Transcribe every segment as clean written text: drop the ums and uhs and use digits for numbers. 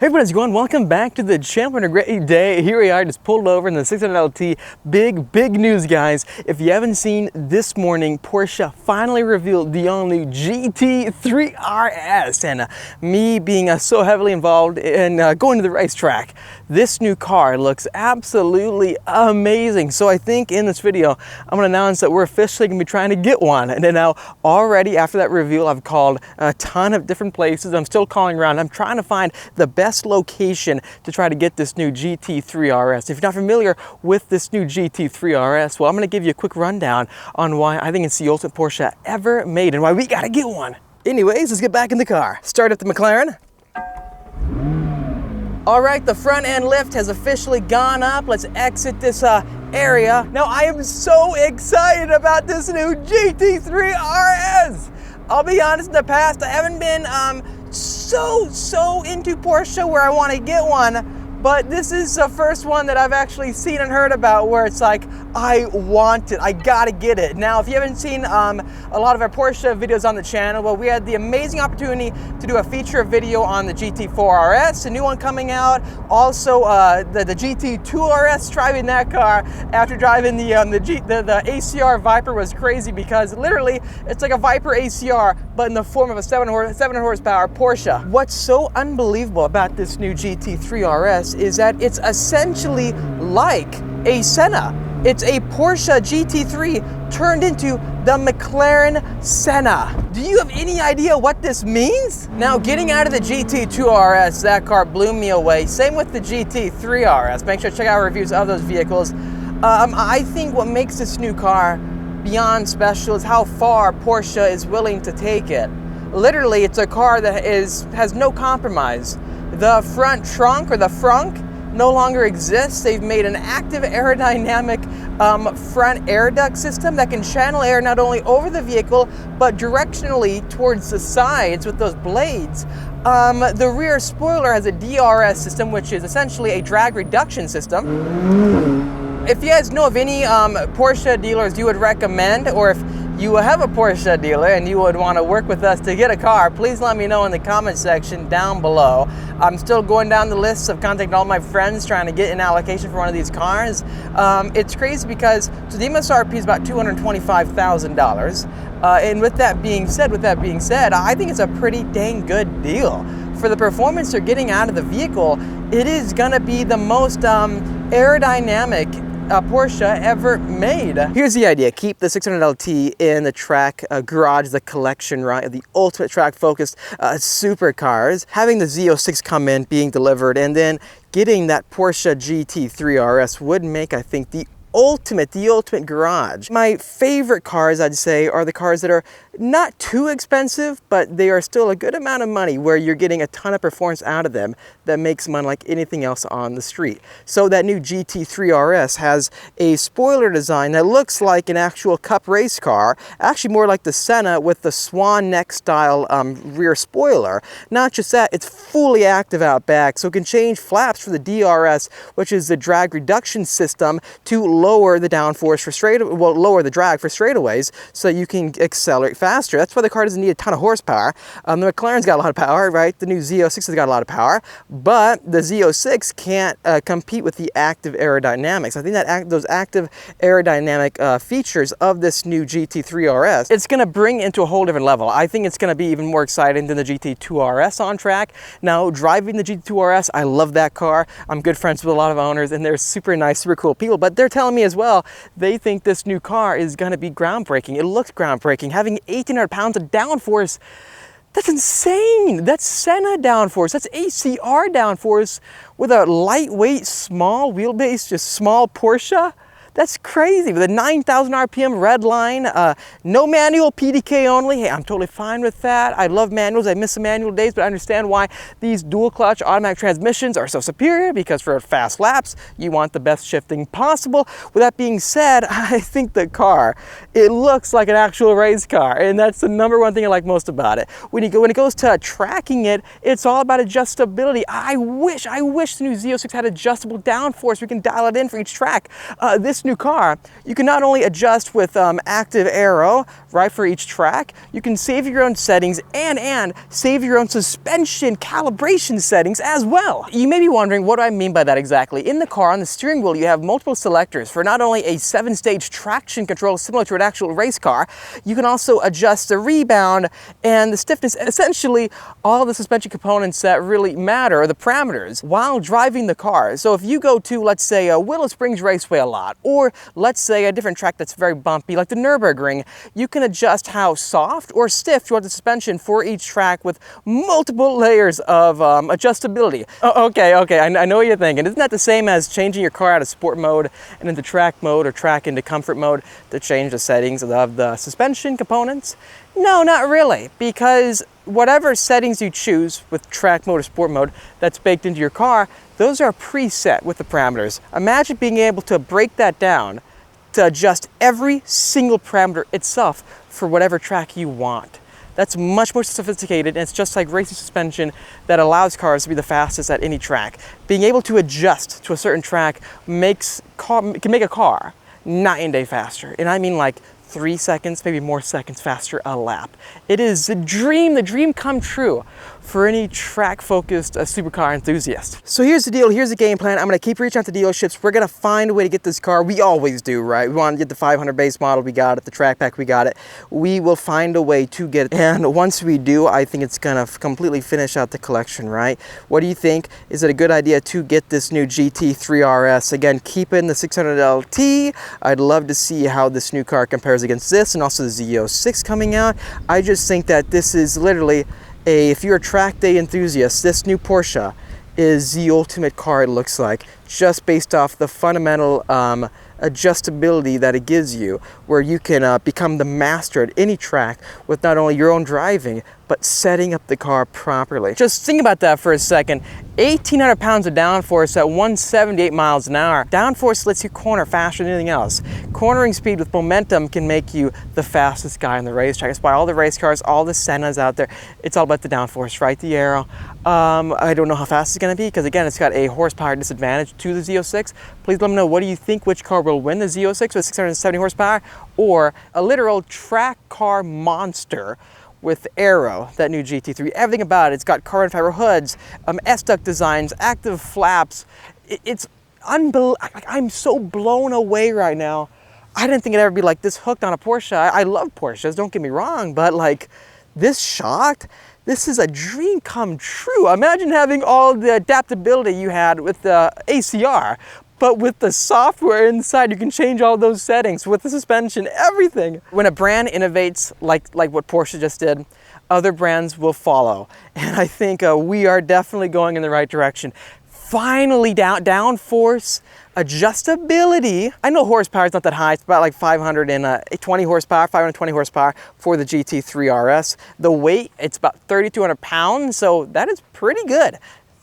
Everyone, how's it going? Welcome back to the channel. On a great day. Here we are, just pulled over in the 600LT. Big news, guys. If you haven't seen, this morning Porsche finally revealed the all-new GT3 RS, and me being so heavily involved in going to the racetrack, this new car looks absolutely amazing. So I think in this video I'm going to announce that we're officially going to be trying to get one. And then now already after that reveal, I've called a ton of different places. I'm still calling around. I'm trying to find the best location to try to get this new GT3 RS. If you're not familiar with this new GT3 RS, well, I'm going to give you a quick rundown on why I think it's the ultimate Porsche ever made and why we got to get one. Anyways, let's get back in the car. Start up the McLaren. All right, the front end lift has officially gone up. Let's exit this area. Now, I am so excited about this new GT3 RS. I'll be honest, in the past, I haven't been so into Porsche where I want to get one, but this is the first one that I've actually seen and heard about where it's like, I want it, I gotta get it. Now, if you haven't seen a lot of our Porsche videos on the channel, well, we had the amazing opportunity to do a feature video on the GT4 RS, a new one coming out. Also, the GT2 RS, driving that car after driving the ACR Viper was crazy because literally it's like a Viper ACR, but in the form of a 7 horsepower Porsche. What's so unbelievable about this new GT3 RS is that it's essentially like a Senna. It's a Porsche GT3 turned into the McLaren Senna. Do you have any idea what this means? Now, getting out of the GT2 RS, that car blew me away. Same with the GT3 RS. Make sure to check out reviews of those vehicles. I think what makes this new car beyond special is how far Porsche is willing to take it. Literally, it's a car that has no compromise. The front trunk, or the frunk, no longer exists. They've made an active aerodynamic front air duct system that can channel air not only over the vehicle, but directionally towards the sides with those blades. The rear spoiler has a DRS system, which is essentially a drag reduction system. If you guys know of any Porsche dealers you would recommend, or if you have a Porsche dealer and you would want to work with us to get a car, please let me know in the comment section down below. I'm still going down the list of contacting all my friends trying to get an allocation for one of these cars. It's crazy because so the MSRP is about $225,000. And with that being said, I think it's a pretty dang good deal. For the performance they're getting out of the vehicle, it is gonna be the most aerodynamic Porsche ever made. Here's the idea: keep the 600LT in the track garage, the collection, right? The ultimate track focused supercars. Having the Z06 come in, being delivered, and then getting that Porsche GT3 RS would make, I think, the ultimate garage. My favorite cars, I'd say, are the cars that are not too expensive, but they are still a good amount of money where you're getting a ton of performance out of them that makes them unlike anything else on the street. So that new GT3 RS has a spoiler design that looks like an actual cup race car, actually more like the Senna with the swan neck style rear spoiler. Not just that, it's fully active out back, so it can change flaps for the DRS, which is the drag reduction system, to lower the downforce for lower the drag for straightaways so you can accelerate faster. That's why the car doesn't need a ton of horsepower. The McLaren's got a lot of power, right? The new Z06 has got a lot of power, but the Z06 can't compete with the active aerodynamics. I think that those active aerodynamic features of this new GT3 RS, it's going to bring into a whole different level. I think it's going to be even more exciting than the GT2 RS on track. Now, driving the GT2 RS, I love that car. I'm good friends with a lot of owners, and they're super nice, super cool people, but they're telling me as well, they think this new car is going to be groundbreaking. It looks groundbreaking. Having 1,800 pounds of downforce, that's insane. That's Senna downforce. That's ACR downforce with a lightweight, small wheelbase, just small Porsche. That's crazy. With a 9,000 RPM red line, no manual, PDK only. Hey, I'm totally fine with that. I love manuals. I miss the manual days, but I understand why these dual clutch automatic transmissions are so superior, because for fast laps, you want the best shifting possible. With that being said, I think the car, it looks like an actual race car, and that's the #1 thing I like most about it. When it goes to tracking it, it's all about adjustability. I wish the new Z06 had adjustable downforce. We can dial it in for each track. This new car, you can not only adjust with active aero, right, for each track, you can save your own settings and save your own suspension calibration settings as well. You may be wondering what do I mean by that exactly. In the car, on the steering wheel, you have multiple selectors for not only a 7-stage traction control similar to an actual race car, you can also adjust the rebound and the stiffness, essentially all the suspension components that really matter, the parameters, while driving the car. So if you go to, let's say, a Willow Springs Raceway a lot, or let's say a different track that's very bumpy like the Nürburgring, you can adjust how soft or stiff you want the suspension for each track with multiple layers of adjustability. Okay, I know what you're thinking. Isn't that the same as changing your car out of sport mode and into track mode or track into comfort mode to change the settings of the suspension components? No, not really, because whatever settings you choose with track mode or sport mode that's baked into your car, those are preset with the parameters. Imagine being able to break that down to adjust every single parameter itself for whatever track you want. That's much more sophisticated, and it's just like racing suspension that allows cars to be the fastest at any track. Being able to adjust to a certain track can make a car night and day faster. And I mean like 3 seconds, maybe more seconds faster a lap. It is the dream come true for any track-focused supercar enthusiast. So here's the deal, here's the game plan. I'm gonna keep reaching out to dealerships. We're gonna find a way to get this car. We always do, right? We want to get the 500 base model, we got it. The track pack, we got it. We will find a way to get it. And once we do, I think it's gonna completely finish out the collection, right? What do you think? Is it a good idea to get this new GT3 RS? Again, keep in the 600 LT. I'd love to see how this new car compares against this, and also the Z06 coming out. I just think that this is literally if you're a track day enthusiast, this new Porsche is the ultimate car, it looks like, just based off the fundamental adjustability that it gives you, where you can become the master at any track with not only your own driving, but setting up the car properly. Just think about that for a second. 1,800 pounds of downforce at 178 miles an hour. Downforce lets you corner faster than anything else. Cornering speed with momentum can make you the fastest guy on the racetrack. That's why all the race cars, all the Sennas out there, it's all about the downforce, right? The aero. I don't know how fast it's gonna be, because again, it's got a horsepower disadvantage to the Z06. Please let me know, what do you think, which car will win, the Z06 with 670 horsepower, or a literal track car monster with aero, that new GT3, everything about it. It's got carbon fiber hoods, S-duct designs, active flaps. It's unbelievable. I'm so blown away right now. I didn't think I'd ever be like this hooked on a Porsche. I love Porsches, don't get me wrong, but like this shocked. This is a dream come true. Imagine having all the adaptability you had with the ACR, but with the software inside, you can change all those settings with the suspension, everything. When a brand innovates like what Porsche just did, other brands will follow. And I think we are definitely going in the right direction. Finally, downforce, adjustability. I know horsepower is not that high. It's about like 520 horsepower, 520 horsepower for the GT3 RS. The weight, it's about 3,200 pounds, so that is pretty good.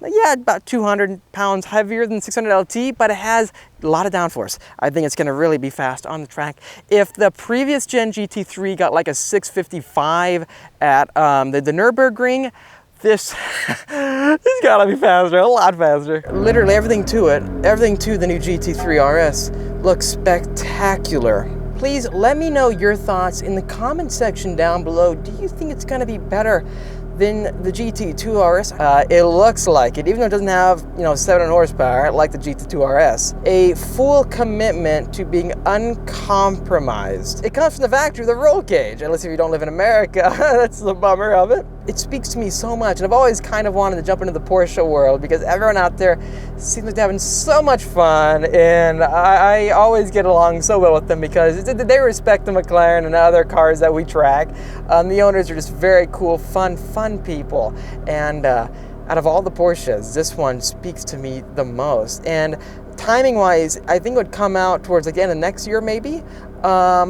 Yeah, about 200 pounds heavier than 600 LT, but it has a lot of downforce. I think it's gonna really be fast on the track. If the previous gen GT3 got like a 655 at the Nürburgring, this gotta be faster, a lot faster. Literally everything to it, everything to the new GT3 RS looks spectacular. Please let me know your thoughts in the comment section down below. Do you think it's gonna be better than the GT2 RS? It looks like it, even though it doesn't have 700 horsepower like the GT2 RS. A full commitment to being uncompromised. It comes from the factory, the roll cage. Unless if you don't live in America, that's the bummer of it. It speaks to me so much, and I've always kind of wanted to jump into the Porsche world because everyone out there seems like they're having so much fun, and I always get along so well with them because they respect the McLaren and other cars that we track. The owners are just very cool, fun people, and out of all the Porsches, this one speaks to me the most. And timing wise, I think it would come out towards like the end of next year maybe,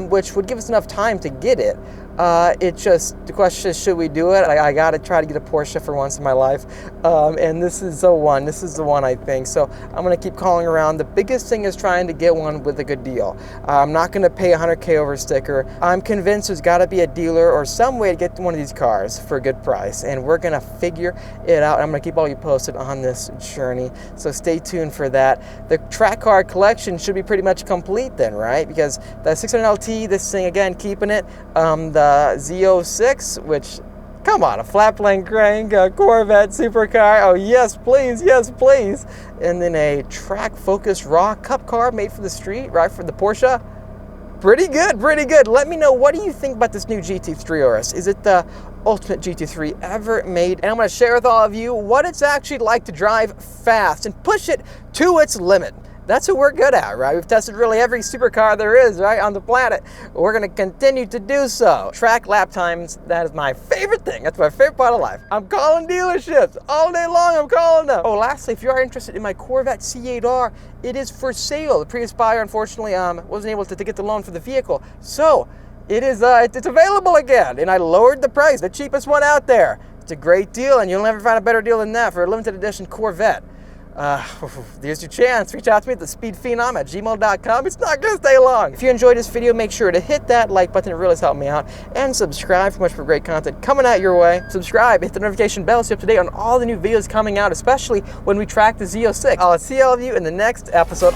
which would give us enough time to get it. The question is, should we do it? I gotta try to get a Porsche for once in my life. And this is the one. This is the one, I think. So I'm gonna keep calling around. The biggest thing is trying to get one with a good deal. I'm not gonna pay 100K over a sticker. I'm convinced there's gotta be a dealer or some way to get one of these cars for a good price. And we're gonna figure it out. I'm gonna keep all you posted on this journey. So stay tuned for that. The track car collection should be pretty much complete then, right? Because the 600 LT, this thing again, keeping it. The Z06, which, come on, a flat plane crank, a Corvette supercar, oh yes please, yes please. And then a track focused raw cup car made for the street, right, for the Porsche. Pretty good, pretty good. Let me know, what do you think about this new GT3 RS? Is it the ultimate GT3 ever made? And I'm gonna share with all of you what it's actually like to drive fast and push it to its limit. That's what we're good at, right? We've tested really every supercar there is, right, on the planet. We're gonna continue to do so. Track lap times, that is my favorite thing. That's my favorite part of life. I'm calling dealerships all day long, I'm calling them. Oh, lastly, if you are interested in my Corvette C8R, it is for sale. The previous buyer, unfortunately, wasn't able to get the loan for the vehicle. So, it's available again, and I lowered the price, the cheapest one out there. It's a great deal, and you'll never find a better deal than that for a limited edition Corvette. There's your chance. Reach out to me at thespeedphenom@gmail.com. It's not gonna stay long. If you enjoyed this video, make sure to hit that like button. It really does help me out. And subscribe for much more great content coming out your way. Subscribe, hit the notification bell so you're up to date on all the new videos coming out, especially when we track the Z06. I'll see all of you in the next episode.